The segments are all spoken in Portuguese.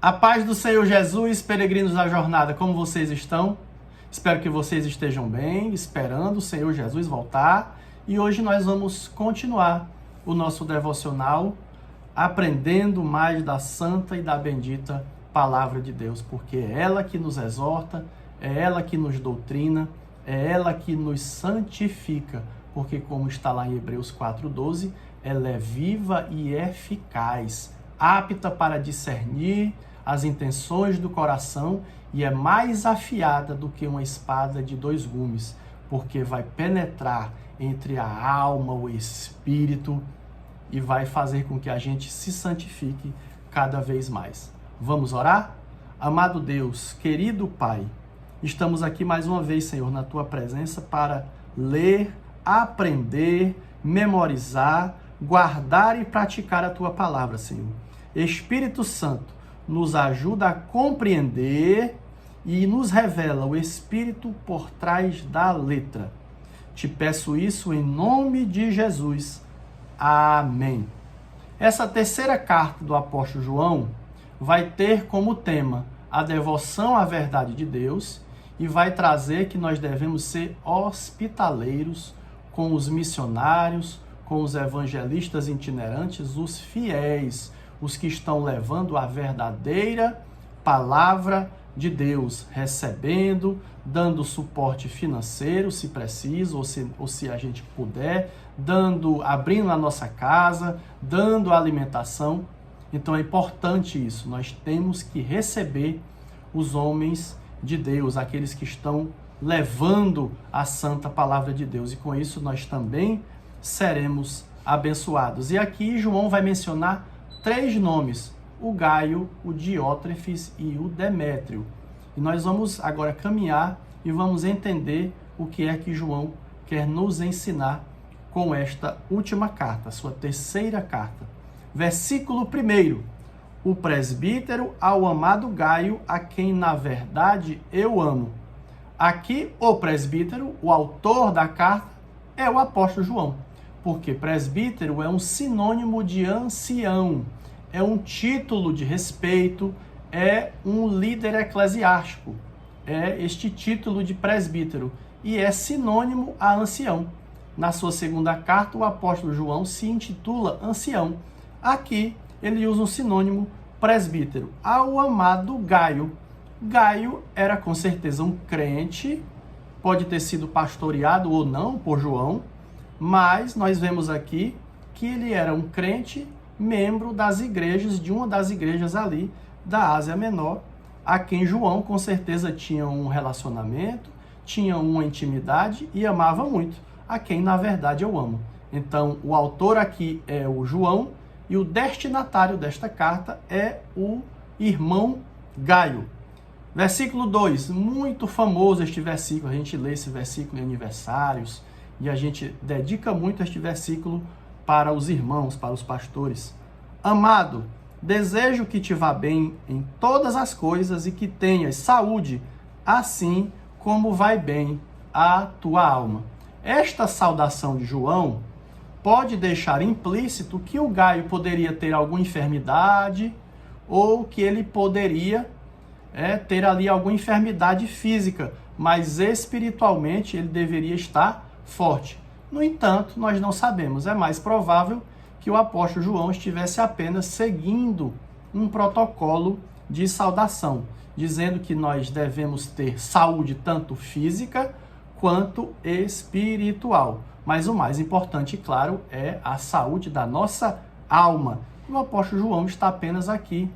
A paz do Senhor Jesus, peregrinos da jornada, como vocês estão? Espero que vocês estejam bem, esperando o Senhor Jesus voltar. E hoje nós vamos continuar o nosso devocional, aprendendo mais da santa e da bendita palavra de Deus, porque é ela que nos exorta, é ela que nos doutrina, é ela que nos santifica, porque como está lá em Hebreus 4:12, ela é viva e eficaz, apta para discernir as intenções do coração e é mais afiada do que uma espada de dois gumes, porque vai penetrar entre a alma, o espírito e vai fazer com que a gente se santifique cada vez mais. Vamos orar? Amado Deus, querido Pai, estamos aqui mais uma vez, Senhor, na Tua presença para ler, aprender, memorizar, guardar e praticar a Tua palavra, Senhor. Espírito Santo, nos ajuda a compreender e nos revela o Espírito por trás da letra. Te peço isso em nome de Jesus. Amém. Essa terceira carta do apóstolo João vai ter como tema a devoção à verdade de Deus e vai trazer que nós devemos ser hospitaleiros com os missionários, com os evangelistas itinerantes, os fiéis, os que estão levando a verdadeira palavra de Deus, recebendo, dando suporte financeiro, se preciso, ou se a gente puder, abrindo a nossa casa, dando alimentação. Então é importante isso, nós temos que receber os homens de Deus, aqueles que estão levando a santa palavra de Deus, e com isso nós também seremos abençoados. E aqui João vai mencionar 3 nomes, o Gaio, o Diótrefes e o Demétrio. E nós vamos agora caminhar e vamos entender o que é que João quer nos ensinar com esta última carta, sua terceira carta. Versículo 1. O presbítero ao amado Gaio, a quem na verdade eu amo. Aqui o presbítero, o autor da carta, é o apóstolo João, porque presbítero é um sinônimo de ancião, é um título de respeito, é um líder eclesiástico, é este título de presbítero e é sinônimo a ancião. Na sua segunda carta, o apóstolo João se intitula ancião. Aqui ele usa um sinônimo presbítero, ao amado Gaio. Gaio era com certeza um crente, pode ter sido pastoreado ou não por João, mas nós vemos aqui que ele era um crente, membro das igrejas, de uma das igrejas ali da Ásia Menor, a quem João com certeza tinha um relacionamento, tinha uma intimidade e amava muito, a quem na verdade eu amo. Então o autor aqui é o João e o destinatário desta carta é o irmão Gaio. Versículo 2, muito famoso este versículo, a gente lê esse versículo em aniversários e a gente dedica muito este versículo para os irmãos, para os pastores. Amado, desejo que te vá bem em todas as coisas e que tenhas saúde, assim como vai bem a tua alma. Esta saudação de João pode deixar implícito que o Gaio poderia ter alguma enfermidade ou que ele poderia ter ali alguma enfermidade física, mas espiritualmente ele deveria estar forte. No entanto, nós não sabemos, é mais provável que o apóstolo João estivesse apenas seguindo um protocolo de saudação, dizendo que nós devemos ter saúde tanto física quanto espiritual. Mas o mais importante, claro, é a saúde da nossa alma. E o apóstolo João está apenas aqui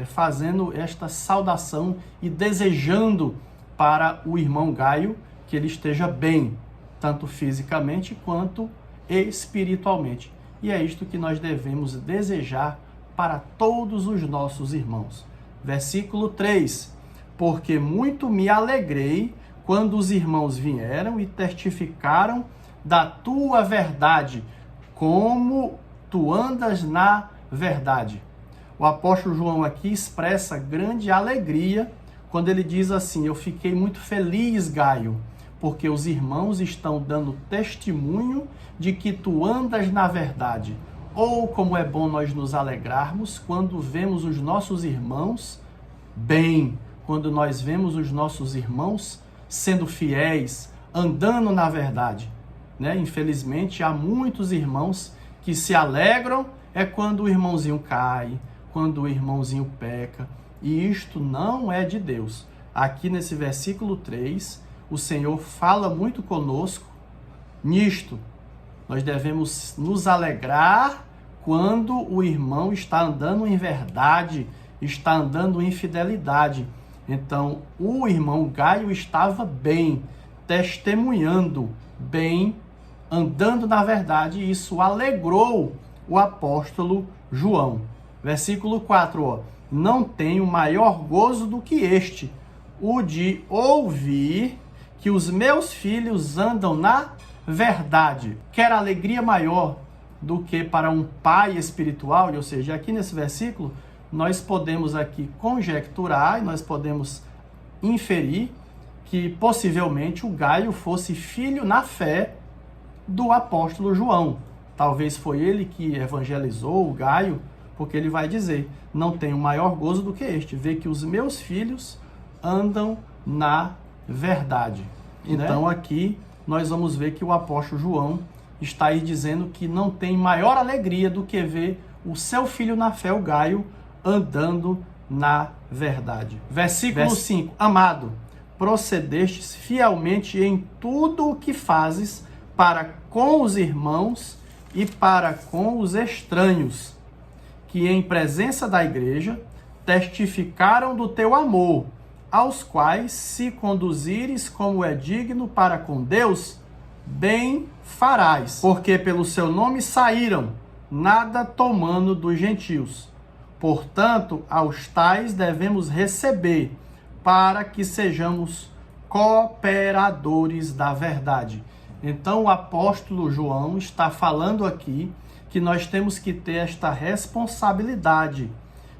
fazendo esta saudação e desejando para o irmão Gaio que ele esteja bem, tanto fisicamente quanto espiritualmente. E é isto que nós devemos desejar para todos os nossos irmãos. Versículo 3. Porque muito me alegrei quando os irmãos vieram e testificaram da tua verdade, como tu andas na verdade. O apóstolo João aqui expressa grande alegria quando ele diz assim: eu fiquei muito feliz, Gaio, porque os irmãos estão dando testemunho de que tu andas na verdade. Ou como é bom nós nos alegrarmos quando vemos os nossos irmãos bem, quando nós vemos os nossos irmãos sendo fiéis, andando na verdade, né? Infelizmente, há muitos irmãos que se alegram quando o irmãozinho cai, quando o irmãozinho peca, e isto não é de Deus. Aqui nesse versículo 3, o Senhor fala muito conosco nisto. Nós devemos nos alegrar quando o irmão está andando em verdade, está andando em fidelidade. Então, o irmão Gaio estava bem, testemunhando bem, andando na verdade, e isso alegrou o apóstolo João. Versículo 4, não tenho maior gozo do que este, o de ouvir que os meus filhos andam na verdade. Quer alegria maior do que para um pai espiritual? Ou seja, aqui nesse versículo, nós podemos aqui conjecturar e nós podemos inferir que possivelmente o Gaio fosse filho na fé do apóstolo João. Talvez foi ele que evangelizou o Gaio, porque ele vai dizer, não tenho maior gozo do que este, ver que os meus filhos andam na verdade. Então aqui nós vamos ver que o apóstolo João está aí dizendo que não tem maior alegria do que ver o seu filho na fé, o Gaio, andando na verdade. Versículo 5. Amado, procedestes fielmente em tudo o que fazes para com os irmãos e para com os estranhos, que em presença da igreja testificaram do teu amor, aos quais, se conduzires como é digno para com Deus, bem farás, porque pelo seu nome saíram, nada tomando dos gentios. Portanto, aos tais devemos receber, para que sejamos cooperadores da verdade. Então, o apóstolo João está falando aqui que nós temos que ter esta responsabilidade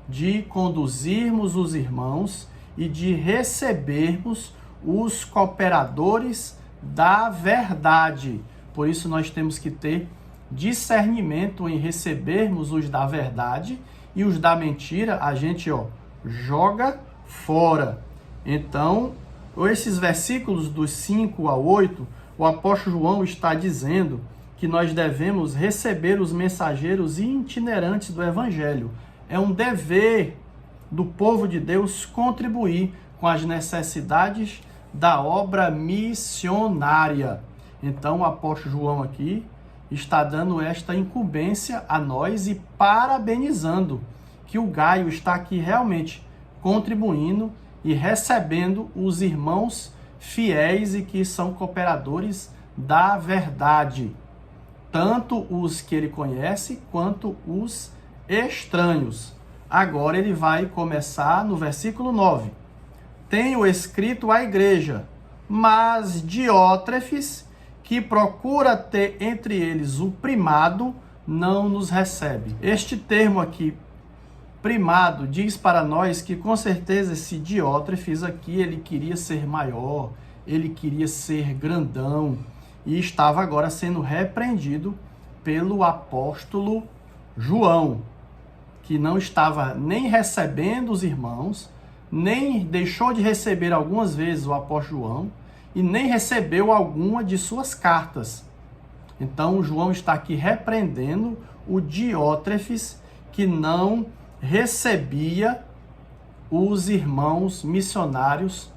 de conduzirmos os irmãos e de recebermos os cooperadores da verdade. Por isso nós temos que ter discernimento em recebermos os da verdade, e os da mentira a gente joga fora. Então, esses versículos dos 5 a 8, o apóstolo João está dizendo que nós devemos receber os mensageiros itinerantes do evangelho. É um dever do povo de Deus contribuir com as necessidades da obra missionária. Então, o apóstolo João aqui está dando esta incumbência a nós e parabenizando que o Gaio está aqui realmente contribuindo e recebendo os irmãos fiéis e que são cooperadores da verdade, tanto os que ele conhece quanto os estranhos. Agora ele vai começar no versículo 9. Tenho escrito à igreja, mas Diótrefes, que procura ter entre eles o primado, não nos recebe. Este termo aqui, primado, diz para nós que com certeza esse Diótrefes aqui, ele queria ser maior, ele queria ser grandão, e estava agora sendo repreendido pelo apóstolo João, que não estava nem recebendo os irmãos, nem deixou de receber algumas vezes o apóstolo João, e nem recebeu alguma de suas cartas. Então, João está aqui repreendendo o Diótrefes, que não recebia os irmãos missionários,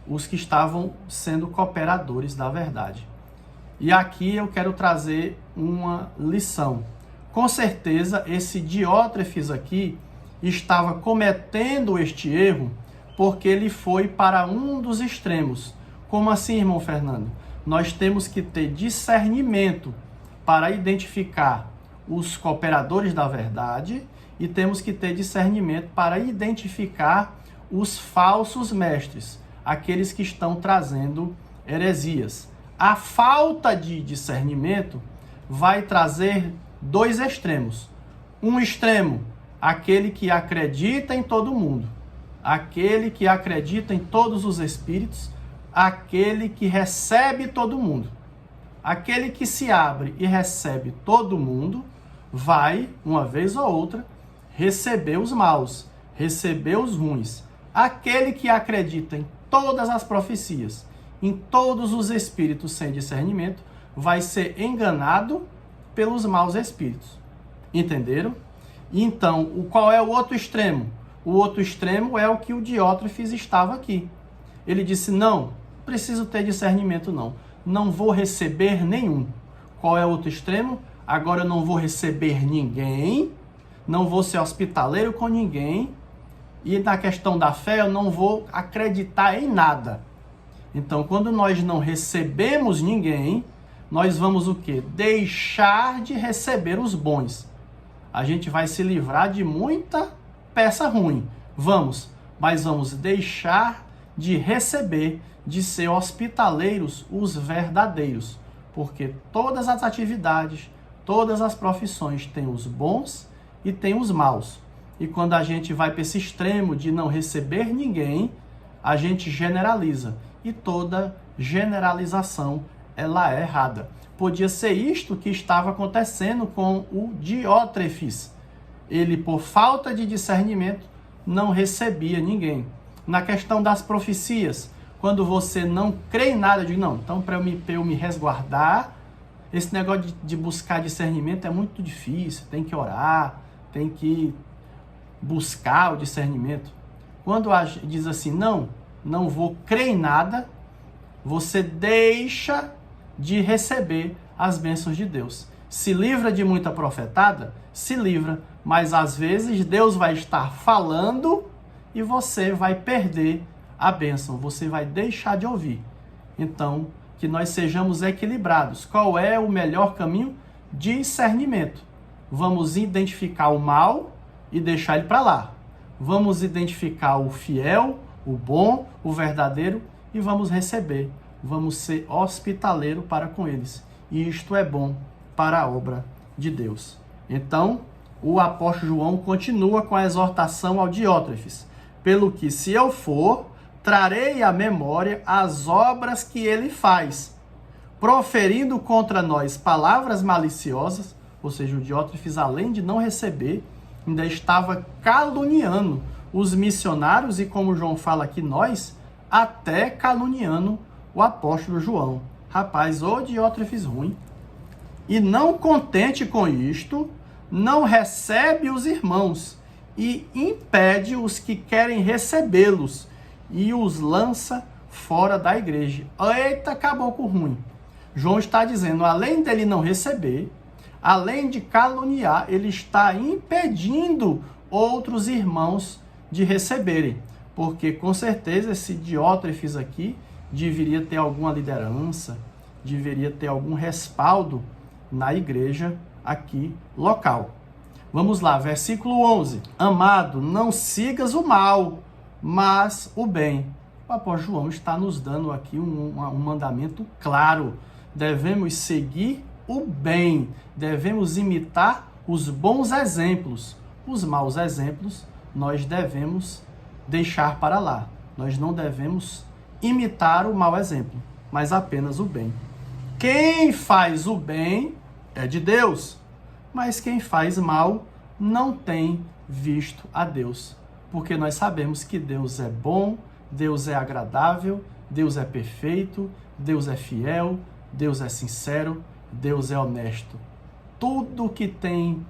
os que estavam sendo cooperadores da verdade. E aqui eu quero trazer uma lição. Com certeza, esse Diótrefes aqui estava cometendo este erro porque ele foi para um dos extremos. Como assim, irmão Fernando? Nós temos que ter discernimento para identificar os cooperadores da verdade e temos que ter discernimento para identificar os falsos mestres, aqueles que estão trazendo heresias. A falta de discernimento vai trazer dois extremos. Um extremo, aquele que acredita em todo mundo, aquele que acredita em todos os espíritos, aquele que recebe todo mundo, aquele que se abre e recebe todo mundo, vai, uma vez ou outra, receber os maus, receber os ruins. Aquele que acredita em todas as profecias, em todos os espíritos sem discernimento, vai ser enganado pelos maus espíritos. Entenderam? Então, qual é o outro extremo? O outro extremo é o que o Diótrefes estava aqui. Ele disse, não, preciso ter discernimento não. Não vou receber nenhum. Qual é o outro extremo? Agora eu não vou receber ninguém, não vou ser hospitaleiro com ninguém, e na questão da fé eu não vou acreditar em nada. Então, quando nós não recebemos ninguém, nós vamos o quê? Deixar de receber os bons. A gente vai se livrar de muita peça ruim. Mas vamos deixar de receber, de ser hospitaleiros os verdadeiros. Porque todas as atividades, todas as profissões têm os bons e têm os maus. E quando a gente vai para esse extremo de não receber ninguém, a gente generaliza. E toda generalização, ela é errada. Podia ser isto que estava acontecendo com o Diótrefes. Ele, por falta de discernimento, não recebia ninguém. Na questão das profecias, quando você não crê em nada, eu digo, não, então para eu me resguardar, esse negócio de buscar discernimento é muito difícil, tem que orar, tem que buscar o discernimento. Quando diz assim, não vou crer em nada, você deixa de receber as bênçãos de Deus. Se livra de muita profetada? Se livra, mas às vezes Deus vai estar falando e você vai perder a bênção, você vai deixar de ouvir. Então, que nós sejamos equilibrados. Qual é o melhor caminho? Discernimento. Vamos identificar o mal e deixar ele para lá. Vamos identificar o fiel, o bom, o verdadeiro e vamos receber. Vamos ser hospitaleiro para com eles. E isto é bom para a obra de Deus. Então, o apóstolo João continua com a exortação ao Diótrefes. Pelo que, se eu for, trarei à memória as obras que ele faz, proferindo contra nós palavras maliciosas, ou seja, o Diótrefes, além de não receber, ainda estava caluniando os missionários e, como João fala aqui, nós, até caluniando o apóstolo João. Rapaz, ô Diótrefes ruim. E não contente com isto, não recebe os irmãos e impede os que querem recebê-los e os lança fora da igreja. Eita, caboclo ruim. João está dizendo, além dele não receber, além de caluniar, ele está impedindo outros irmãos de receberem. Porque, com certeza, esse Diótrefes aqui deveria ter alguma liderança, deveria ter algum respaldo na igreja aqui local. Vamos lá, versículo 11. Amado, não sigas o mal, mas o bem. O apóstolo João está nos dando aqui um mandamento claro. Devemos seguir o bem, devemos imitar os bons exemplos. Os maus exemplos nós devemos deixar para lá. Nós não devemos imitar o mau exemplo, mas apenas o bem. Quem faz o bem é de Deus, mas quem faz mal não tem visto a Deus, porque nós sabemos que Deus é bom, Deus é agradável, Deus é perfeito, Deus é fiel, Deus é sincero, Deus é honesto. Tudo que tem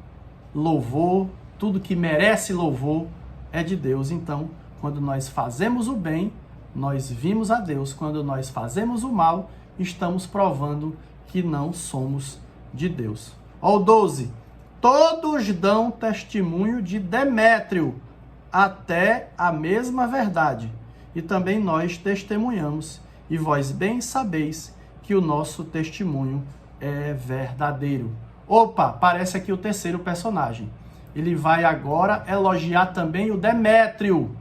louvor, tudo que merece louvor é de Deus. Então, quando nós fazemos o bem, nós vimos a Deus. Quando nós fazemos o mal, estamos provando que não somos de Deus. Ó, o 12. Todos dão testemunho de Demétrio, até a mesma verdade. E também nós testemunhamos, e vós bem sabeis que o nosso testemunho é verdadeiro. Opa, parece aqui o terceiro personagem. Ele vai agora elogiar também o Demétrio.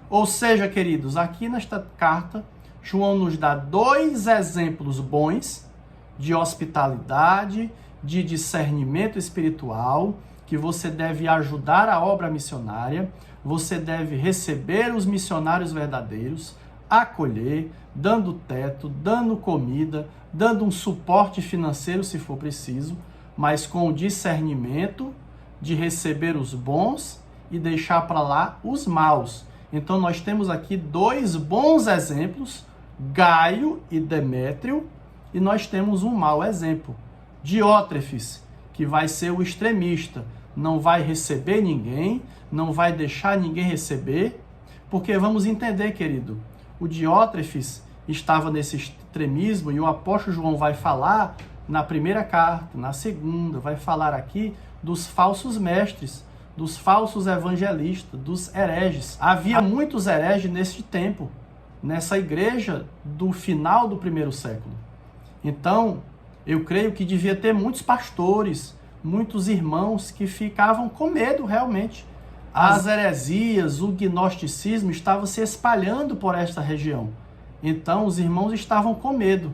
Ou seja, queridos, aqui nesta carta, João nos dá dois exemplos bons de hospitalidade, de discernimento espiritual, que você deve ajudar a obra missionária, você deve receber os missionários verdadeiros, acolher, dando teto, dando comida, dando um suporte financeiro se for preciso, mas com o discernimento de receber os bons e deixar para lá os maus. Então nós temos aqui dois bons exemplos, Gaio e Demétrio, e nós temos um mau exemplo, Diótrefes, que vai ser o extremista, não vai receber ninguém, não vai deixar ninguém receber, porque vamos entender, querido, o Diótrefes estava nesse extremismo e o apóstolo João vai falar na primeira carta, na segunda, vai falar aqui dos falsos mestres, dos falsos evangelistas, dos hereges. Havia muitos hereges nesse tempo, nessa igreja do final do primeiro século. Então, eu creio que devia ter muitos pastores, muitos irmãos que ficavam com medo realmente. As heresias, o gnosticismo estavam se espalhando por esta região. Então, os irmãos estavam com medo.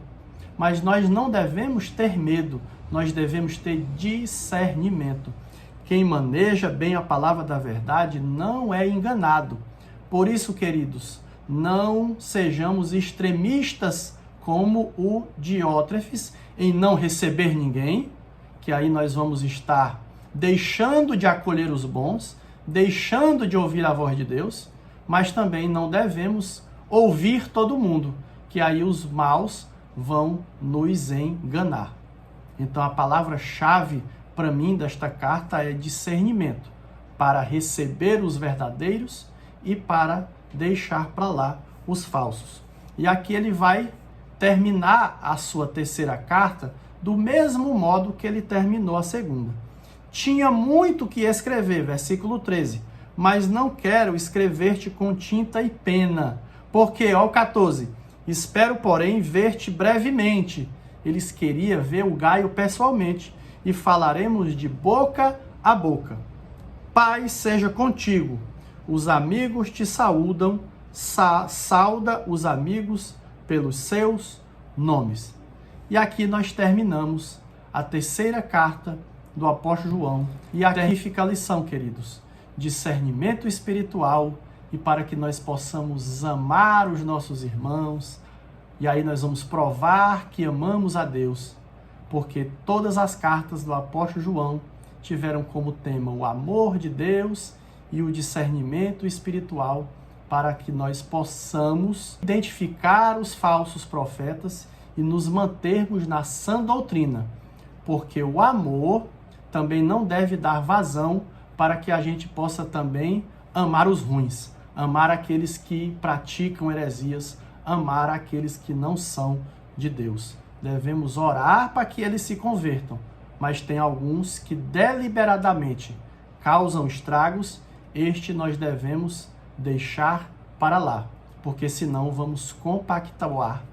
Mas nós não devemos ter medo, nós devemos ter discernimento. Quem maneja bem a palavra da verdade não é enganado. Por isso, queridos, não sejamos extremistas como o Diótrefes em não receber ninguém, que aí nós vamos estar deixando de acolher os bons, deixando de ouvir a voz de Deus, mas também não devemos ouvir todo mundo, que aí os maus vão nos enganar. Então a palavra-chave para mim desta carta é discernimento, para receber os verdadeiros e para deixar para lá os falsos. E aqui ele vai terminar a sua terceira carta do mesmo modo que ele terminou a segunda. Tinha muito que escrever, versículo 13, mas não quero escrever-te com tinta e pena, porque, ó 14, espero, porém, ver-te brevemente. Eles queriam ver o Gaio pessoalmente e falaremos de boca a boca. Paz seja contigo. Os amigos te saúdam, sauda os amigos pelos seus nomes. E aqui nós terminamos a terceira carta do apóstolo João. E aqui fica a lição, queridos. Discernimento espiritual e para que nós possamos amar os nossos irmãos. E aí nós vamos provar que amamos a Deus, porque todas as cartas do apóstolo João tiveram como tema o amor de Deus e o discernimento espiritual para que nós possamos identificar os falsos profetas e nos mantermos na sã doutrina, porque o amor também não deve dar vazão para que a gente possa também amar os ruins, amar aqueles que praticam heresias, amar aqueles que não são de Deus. Devemos orar para que eles se convertam, mas tem alguns que deliberadamente causam estragos, este nós devemos deixar para lá, porque senão vamos compactuar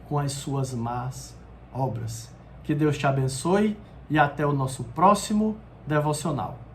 com as suas más obras. Que Deus te abençoe e até o nosso próximo devocional.